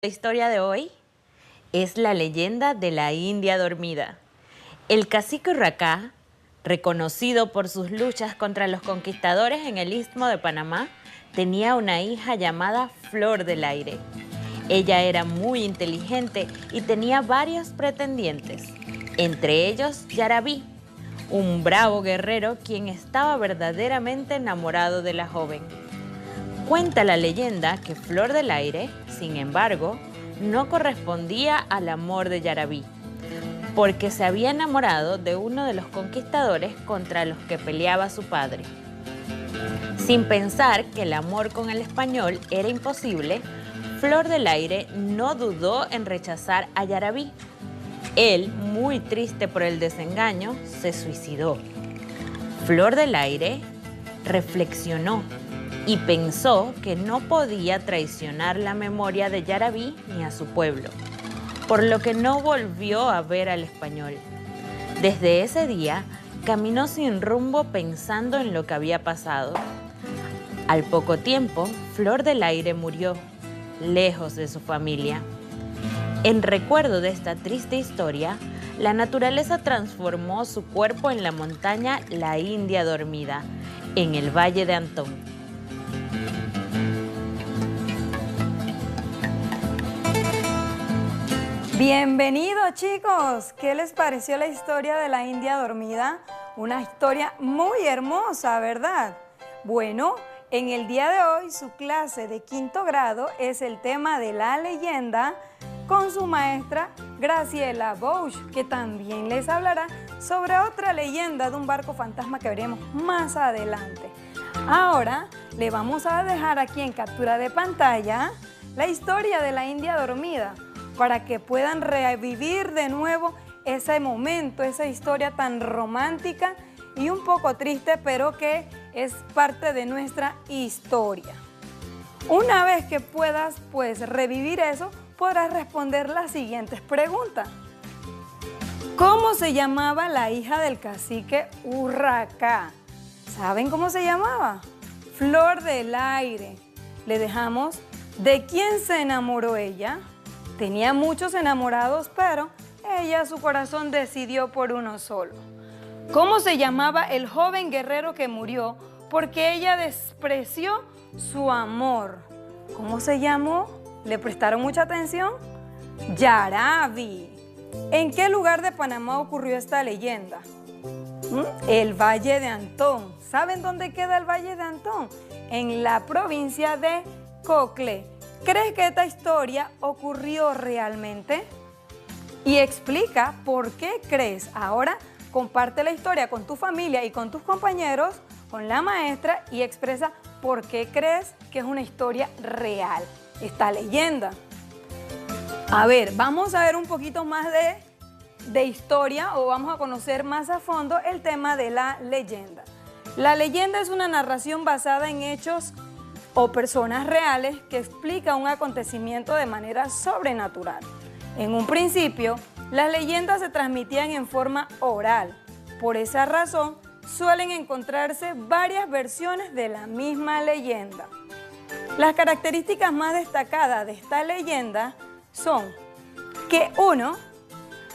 La historia de hoy es la leyenda de la India dormida. El cacique Urracá, reconocido por sus luchas contra los conquistadores en el Istmo de Panamá, tenía una hija llamada Flor del Aire. Ella era muy inteligente y tenía varios pretendientes, entre ellos Yarabí, un bravo guerrero quien estaba verdaderamente enamorado de la joven. Cuenta la leyenda que Flor del Aire, sin embargo, no correspondía al amor de Yarabí, porque se había enamorado de uno de los conquistadores contra los que peleaba su padre. Sin pensar que el amor con el español era imposible, Flor del Aire no dudó en rechazar a Yarabí. Él, muy triste por el desengaño, se suicidó. Flor del Aire reflexionó y pensó que no podía traicionar la memoria de Yarabí ni a su pueblo, por lo que no volvió a ver al español. Desde ese día, caminó sin rumbo pensando en lo que había pasado. Al poco tiempo, Flor del Aire murió, lejos de su familia. En recuerdo de esta triste historia, la naturaleza transformó su cuerpo en la montaña La India Dormida, en el Valle de Antón. Bienvenidos chicos, ¿qué les pareció la historia de la India dormida? Una historia muy hermosa, ¿verdad? Bueno, en el día de hoy su clase de quinto grado es el tema de la leyenda con su maestra Graciela Bosch, que también les hablará sobre otra leyenda de un barco fantasma que veremos más adelante. Ahora le vamos a dejar aquí en captura de pantalla la historia de la India dormida, para que puedan revivir de nuevo ese momento, esa historia tan romántica y un poco triste, pero que es parte de nuestra historia. Una vez que puedas revivir eso, podrás responder las siguientes preguntas. ¿Cómo se llamaba la hija del cacique Urracá? ¿Saben cómo se llamaba? Flor del Aire. Le dejamos ¿de quién se enamoró ella? Tenía muchos enamorados, pero ella, su corazón decidió por uno solo. ¿Cómo se llamaba el joven guerrero que murió porque ella despreció su amor? ¿Cómo se llamó? ¿Le prestaron mucha atención? Yarabí. ¿En qué lugar de Panamá ocurrió esta leyenda? El Valle de Antón. ¿Saben dónde queda el Valle de Antón? En la provincia de Coclé. ¿Crees que esta historia ocurrió realmente? Y explica por qué crees. Ahora comparte la historia con tu familia y con tus compañeros, con la maestra, y expresa por qué crees que es una historia real, esta leyenda. A ver, vamos a ver un poquito más de historia, o vamos a conocer más a fondo el tema de la leyenda. La leyenda es una narración basada en hechos o personas reales que explica un acontecimiento de manera sobrenatural. En un principio, las leyendas se transmitían en forma oral. Por esa razón, suelen encontrarse varias versiones de la misma leyenda. Las características más destacadas de esta leyenda son que uno,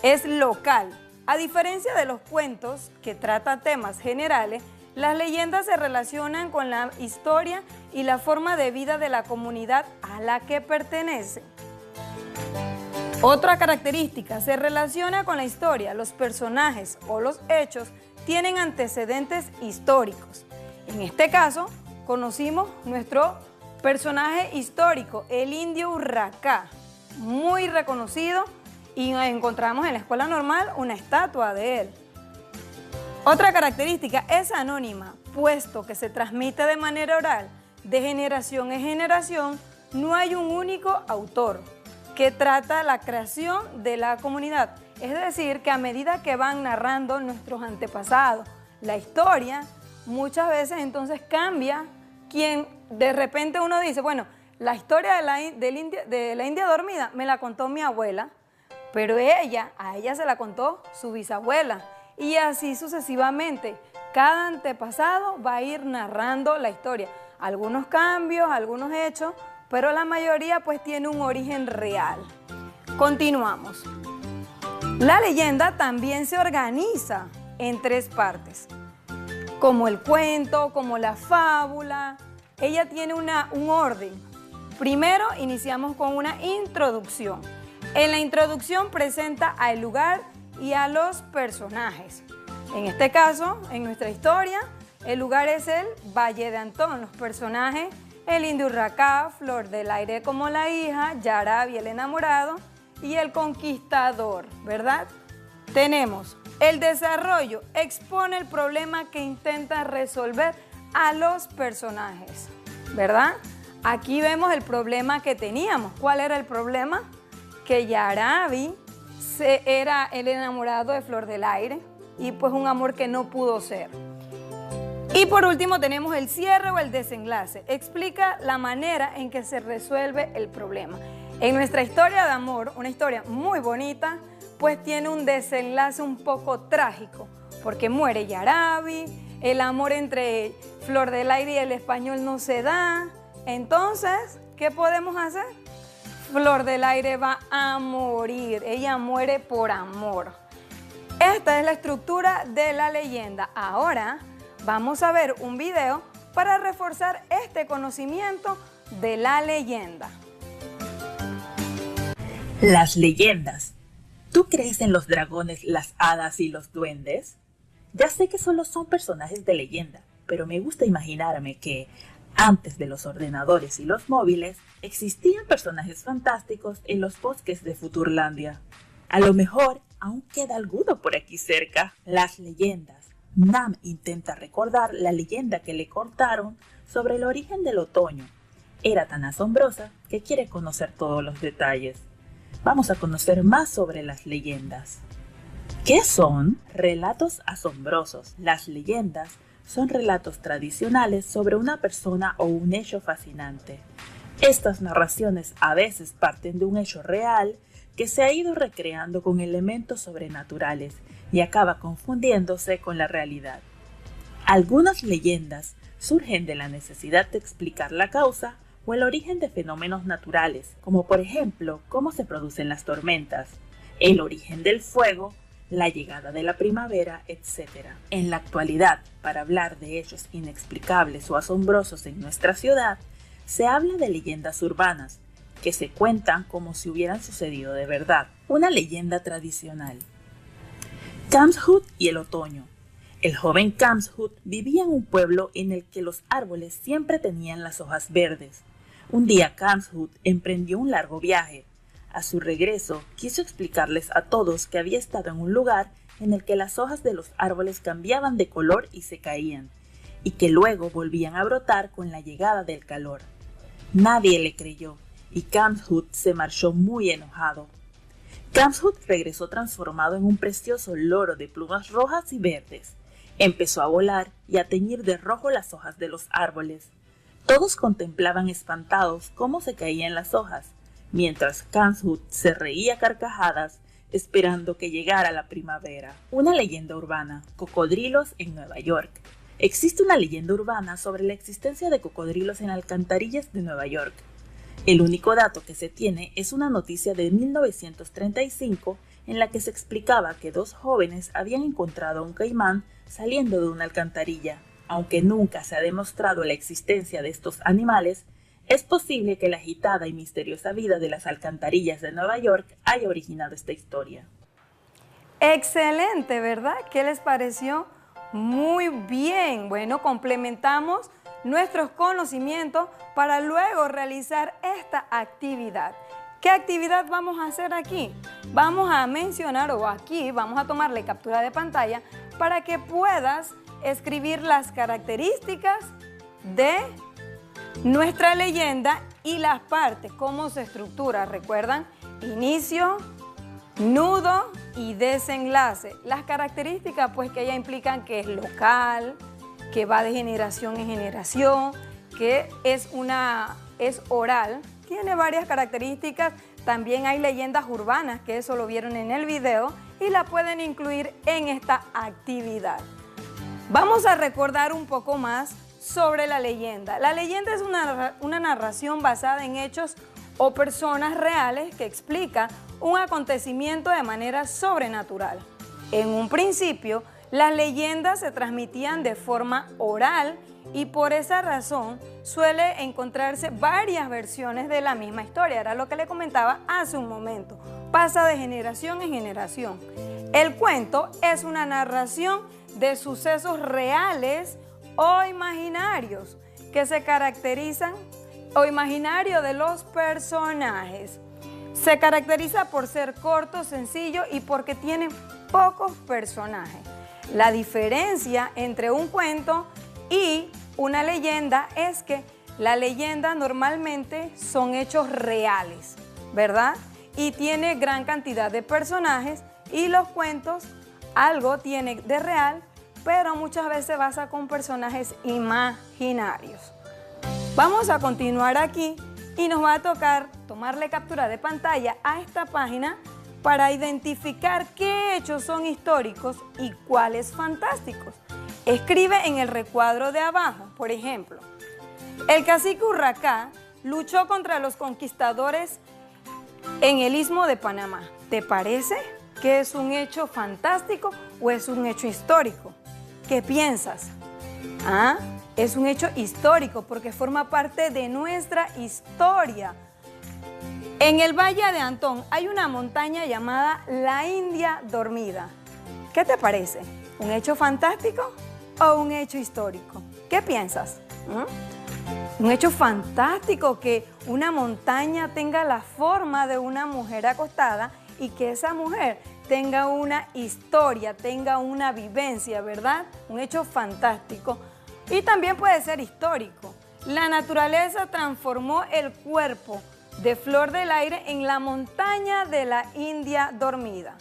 es local. A diferencia de los cuentos que tratan temas generales, las leyendas se relacionan con la historia y la forma de vida de la comunidad a la que pertenecen. Otra característica, se relaciona con la historia. Los personajes o los hechos tienen antecedentes históricos. En este caso, conocimos nuestro personaje histórico, el indio Urracá, muy reconocido, y encontramos en la escuela normal una estatua de él. Otra característica, es anónima, puesto que se transmite de manera oral, de generación en generación. No hay un único autor que trata la creación de la comunidad. Es decir, que a medida que van narrando nuestros antepasados la historia, muchas veces entonces cambia quien de repente uno dice, bueno, la historia de la India dormida me la contó mi abuela, pero a ella se la contó su bisabuela. Y así sucesivamente, cada antepasado va a ir narrando la historia. Algunos cambios, algunos hechos, pero la mayoría pues tiene un origen real. Continuamos. La leyenda también se organiza en 3 partes, como el cuento, como la fábula. Ella tiene un orden. Primero iniciamos con una introducción. En la introducción presenta al lugar y a los personajes. En este caso, en nuestra historia, el lugar es el Valle de Antón. Los personajes, el indio Urracá, Flor del Aire como la hija, Yarabi el enamorado y el conquistador, ¿verdad? Tenemos el desarrollo, expone el problema que intenta resolver a los personajes, ¿verdad? Aquí vemos el problema que teníamos. ¿Cuál era el problema? Que Yarabi era el enamorado de Flor del Aire y pues un amor que no pudo ser. Y por último tenemos el cierre o el desenlace. Explica la manera en que se resuelve el problema. En nuestra historia de amor, una historia muy bonita, pues tiene un desenlace un poco trágico, porque muere Yarabi, el amor entre Flor del Aire y el español no se da. Entonces, ¿qué podemos hacer? Flor del Aire va a morir, ella muere por amor. Esta es la estructura de la leyenda. Ahora vamos a ver un video para reforzar este conocimiento de la leyenda. Las leyendas. ¿Tú crees en los dragones, las hadas y los duendes? Ya sé que solo son personajes de leyenda, pero me gusta imaginarme que, antes de los ordenadores y los móviles, existían personajes fantásticos en los bosques de Futurlandia. A lo mejor aún queda alguno por aquí cerca. Las leyendas. Nam intenta recordar la leyenda que le contaron sobre el origen del otoño. Era tan asombrosa que quiere conocer todos los detalles. Vamos a conocer más sobre las leyendas. ¿Qué son? Relatos asombrosos. Las leyendas son relatos tradicionales sobre una persona o un hecho fascinante. Estas narraciones a veces parten de un hecho real que se ha ido recreando con elementos sobrenaturales y acaba confundiéndose con la realidad. Algunas leyendas surgen de la necesidad de explicar la causa o el origen de fenómenos naturales, como por ejemplo cómo se producen las tormentas, el origen del fuego, la llegada de la primavera, etc. En la actualidad, para hablar de hechos inexplicables o asombrosos en nuestra ciudad, se habla de leyendas urbanas, que se cuentan como si hubieran sucedido de verdad. Una leyenda tradicional. Kamshut y el otoño. El joven Kamshut vivía en un pueblo en el que los árboles siempre tenían las hojas verdes. Un día Kamshut emprendió un largo viaje. A su regreso, quiso explicarles a todos que había estado en un lugar en el que las hojas de los árboles cambiaban de color y se caían, y que luego volvían a brotar con la llegada del calor. Nadie le creyó, y Kamshut se marchó muy enojado. Kamshut regresó transformado en un precioso loro de plumas rojas y verdes. Empezó a volar y a teñir de rojo las hojas de los árboles. Todos contemplaban espantados cómo se caían las hojas, mientras Kamshut se reía a carcajadas esperando que llegara la primavera. Una leyenda urbana, cocodrilos en Nueva York. Existe una leyenda urbana sobre la existencia de cocodrilos en alcantarillas de Nueva York. El único dato que se tiene es una noticia de 1935 en la que se explicaba que 2 jóvenes habían encontrado a un caimán saliendo de una alcantarilla. Aunque nunca se ha demostrado la existencia de estos animales, es posible que la agitada y misteriosa vida de las alcantarillas de Nueva York haya originado esta historia. Excelente, ¿verdad? ¿Qué les pareció? Muy bien. Bueno, complementamos nuestros conocimientos para luego realizar esta actividad. ¿Qué actividad vamos a hacer aquí? Vamos a mencionar, o aquí vamos a tomarle captura de pantalla para que puedas escribir las características de nuestra leyenda y las partes, cómo se estructura. ¿Recuerdan? Inicio, nudo y desenlace. Las características pues que ya implican que es local, que va de generación en generación, que es oral, tiene varias características. También hay leyendas urbanas, que eso lo vieron en el video y la pueden incluir en esta actividad. Vamos a recordar un poco más sobre la leyenda. La leyenda es una narración basada en hechos o personas reales que explica un acontecimiento de manera sobrenatural. En un principio, las leyendas se transmitían de forma oral y por esa razón suele encontrarse varias versiones de la misma historia. Era lo que le comentaba hace un momento. Pasa de generación en generación. El cuento es una narración de sucesos reales o imaginarios que se caracterizan, o imaginario de los personajes. Se caracteriza por ser corto, sencillo y porque tiene pocos personajes. La diferencia entre un cuento y una leyenda es que la leyenda normalmente son hechos reales, ¿verdad? Y tiene gran cantidad de personajes, y los cuentos algo tiene de real, pero muchas veces se basa con personajes imaginarios. Vamos a continuar aquí y nos va a tocar tomarle captura de pantalla a esta página para identificar qué hechos son históricos y cuáles fantásticos. Escribe en el recuadro de abajo, por ejemplo, el cacique Urracá luchó contra los conquistadores en el Istmo de Panamá. ¿Te parece que es un hecho fantástico o es un hecho histórico? ¿Qué piensas? ¿Ah? Es un hecho histórico porque forma parte de nuestra historia. En el Valle de Antón hay una montaña llamada la India Dormida. ¿Qué te parece? ¿Un hecho fantástico o un hecho histórico? ¿Qué piensas? Un hecho fantástico que una montaña tenga la forma de una mujer acostada y que esa mujer tenga una historia, tenga una vivencia, ¿verdad? Un hecho fantástico. Y también puede ser histórico. La naturaleza transformó el cuerpo de Flor del Aire en la montaña de la India Dormida.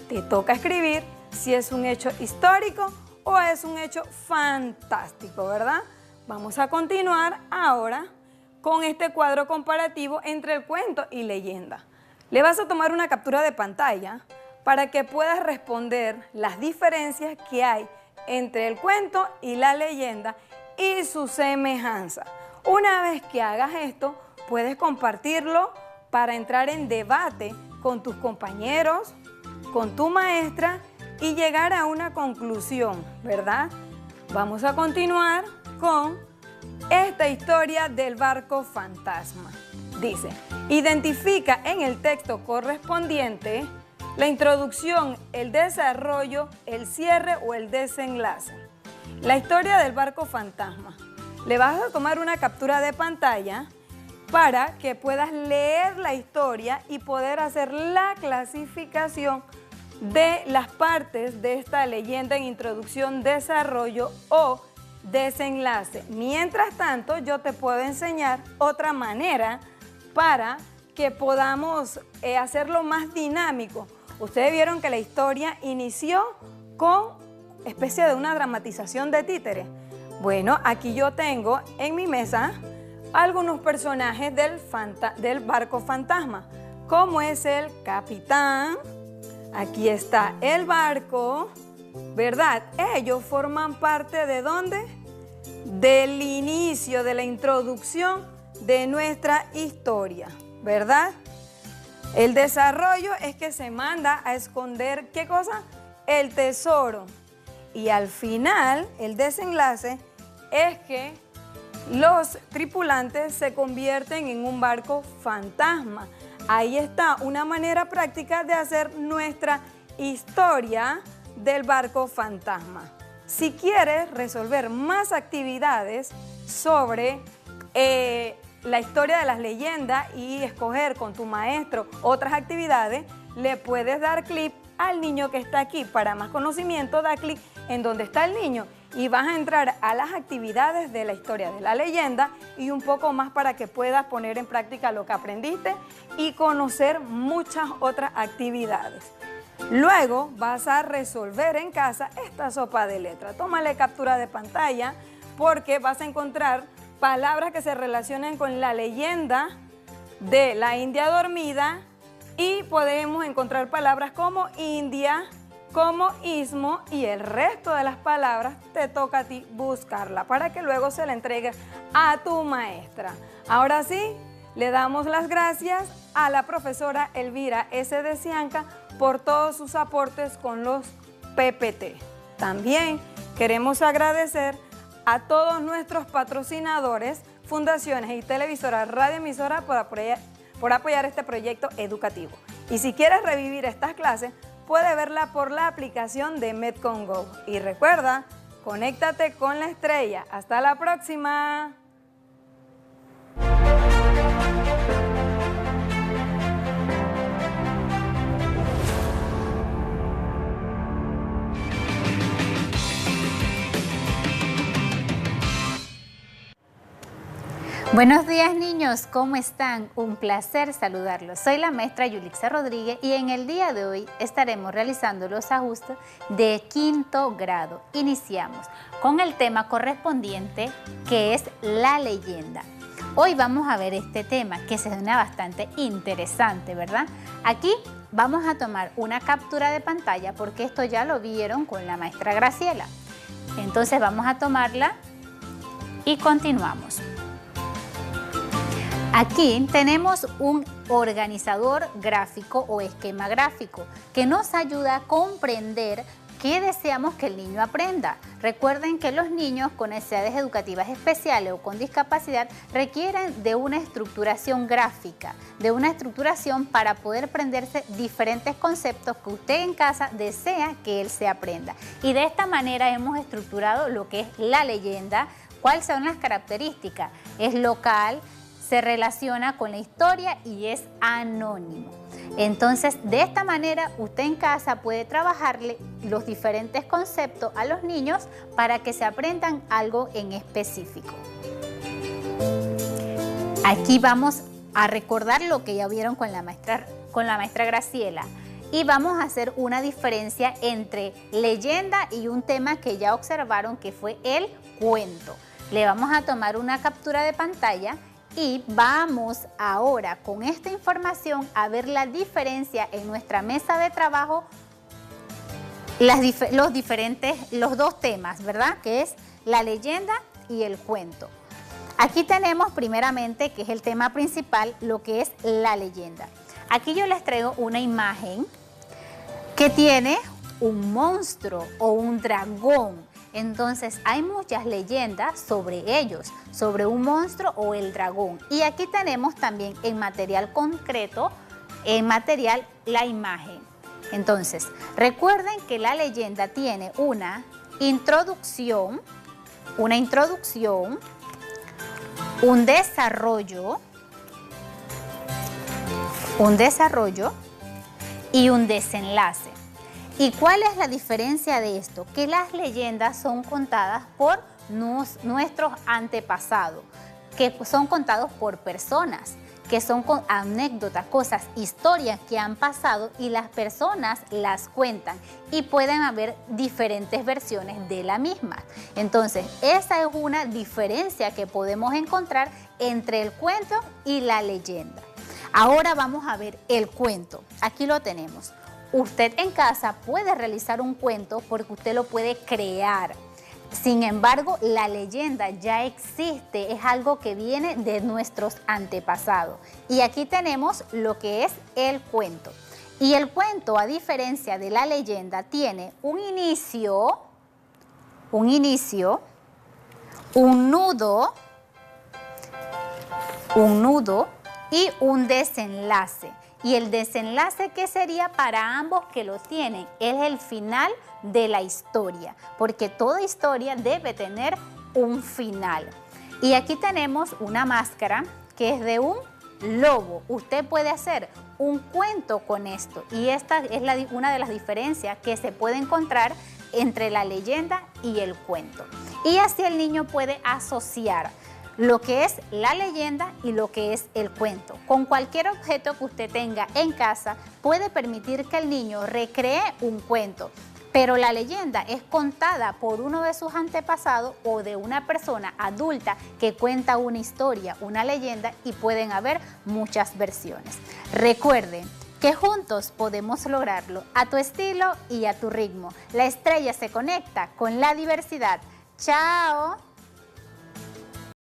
Te toca escribir si es un hecho histórico o es un hecho fantástico, ¿verdad? Vamos a continuar ahora con este cuadro comparativo entre el cuento y leyenda. Le vas a tomar una captura de pantalla para que puedas responder las diferencias que hay entre el cuento y la leyenda y su semejanza. Una vez que hagas esto, puedes compartirlo para entrar en debate con tus compañeros, con tu maestra y llegar a una conclusión, ¿verdad? Vamos a continuar con esta historia del barco fantasma. Dice, identifica en el texto correspondiente la introducción, el desarrollo, el cierre o el desenlace. La historia del barco fantasma. Le vas a tomar una captura de pantalla para que puedas leer la historia y poder hacer la clasificación de las partes de esta leyenda en introducción, desarrollo o desenlace. Mientras tanto, yo te puedo enseñar otra manera para que podamos hacerlo más dinámico. Ustedes vieron que la historia inició con especie de una dramatización de títere. Bueno, aquí yo tengo en mi mesa algunos personajes del barco fantasma, como es el capitán. Aquí está el barco, ¿verdad? Ellos forman parte ¿de dónde? Del inicio, de la introducción de nuestra historia, ¿verdad? El desarrollo es que se manda a esconder, ¿qué cosa? El tesoro. Y al final, el desenlace es que los tripulantes se convierten en un barco fantasma. Ahí está una manera práctica de hacer nuestra historia del barco fantasma. Si quieres resolver más actividades sobre la historia de las leyendas y escoger con tu maestro otras actividades, le puedes dar clic al niño que está aquí. Para más conocimiento, da clic en donde está el niño y vas a entrar a las actividades de la historia de la leyenda y un poco más para que puedas poner en práctica lo que aprendiste y conocer muchas otras actividades. Luego vas a resolver en casa esta sopa de letras. Tómale captura de pantalla porque vas a encontrar palabras que se relacionan con la leyenda de la India Dormida y podemos encontrar palabras como India, como istmo y el resto de las palabras te toca a ti buscarla para que luego se la entregues a tu maestra. Ahora sí, le damos las gracias a la profesora Elvira S. de Cianca por todos sus aportes con los PPT. También queremos agradecer a todos nuestros patrocinadores, fundaciones y televisoras radioemisoras por apoyar este proyecto educativo. Y si quieres revivir estas clases, puedes verla por la aplicación de Medcom Go. Y recuerda, conéctate con la estrella. ¡Hasta la próxima! Buenos días niños, ¿cómo están? Un placer saludarlos. Soy la maestra Yulixa Rodríguez y en el día de hoy estaremos realizando los ajustes de quinto grado. Iniciamos con el tema correspondiente que es la leyenda. Hoy vamos a ver este tema que se suena bastante interesante, ¿verdad? Aquí vamos a tomar una captura de pantalla porque esto ya lo vieron con la maestra Graciela. Entonces vamos a tomarla y continuamos. Aquí tenemos un organizador gráfico o esquema gráfico que nos ayuda a comprender qué deseamos que el niño aprenda. Recuerden que los niños con necesidades educativas especiales o con discapacidad requieren de una estructuración gráfica, de una estructuración para poder aprenderse diferentes conceptos que usted en casa desea que él se aprenda. Y de esta manera hemos estructurado lo que es la leyenda. ¿Cuáles son las características? Es local, se relaciona con la historia y es anónimo. Entonces, de esta manera, usted en casa puede trabajarle los diferentes conceptos a los niños para que se aprendan algo en específico. Aquí vamos a recordar lo que ya vieron con la maestra Graciela. Y vamos a hacer una diferencia entre leyenda y un tema que ya observaron que fue el cuento. Le vamos a tomar una captura de pantalla y vamos ahora con esta información a ver la diferencia en nuestra mesa de trabajo, los dos temas, ¿verdad? Que es la leyenda y el cuento. Aquí tenemos primeramente, que es el tema principal, lo que es la leyenda. Aquí yo les traigo una imagen que tiene un monstruo o un dragón. Entonces hay muchas leyendas sobre ellos, sobre un monstruo o el dragón. Y aquí tenemos también en material concreto, en material la imagen. Entonces, recuerden que la leyenda tiene una introducción, un desarrollo y un desenlace. ¿Y cuál es la diferencia de esto? Que las leyendas son contadas por nuestros antepasados, que son contados por personas, que son con anécdotas, cosas, historias que han pasado y las personas las cuentan y pueden haber diferentes versiones de la misma. Entonces, esa es una diferencia que podemos encontrar entre el cuento y la leyenda. Ahora vamos a ver el cuento. Aquí lo tenemos. Usted en casa puede realizar un cuento porque usted lo puede crear. Sin embargo, la leyenda ya existe, es algo que viene de nuestros antepasados. Y aquí tenemos lo que es el cuento. Y el cuento, a diferencia de la leyenda, tiene un inicio, un nudo y un desenlace. Y el desenlace que sería para ambos que lo tienen es el final de la historia, porque toda historia debe tener un final. Y aquí tenemos una máscara que es de un lobo. Usted puede hacer un cuento con esto y esta es una de las diferencias que se puede encontrar entre la leyenda y el cuento. Y así el niño puede asociar lo que es la leyenda y lo que es el cuento. Con cualquier objeto que usted tenga en casa puede permitir que el niño recree un cuento, pero la leyenda es contada por uno de sus antepasados o de una persona adulta que cuenta una historia, una leyenda, y pueden haber muchas versiones. Recuerden que juntos podemos lograrlo a tu estilo y a tu ritmo. La estrella se conecta con la diversidad. ¡Chao!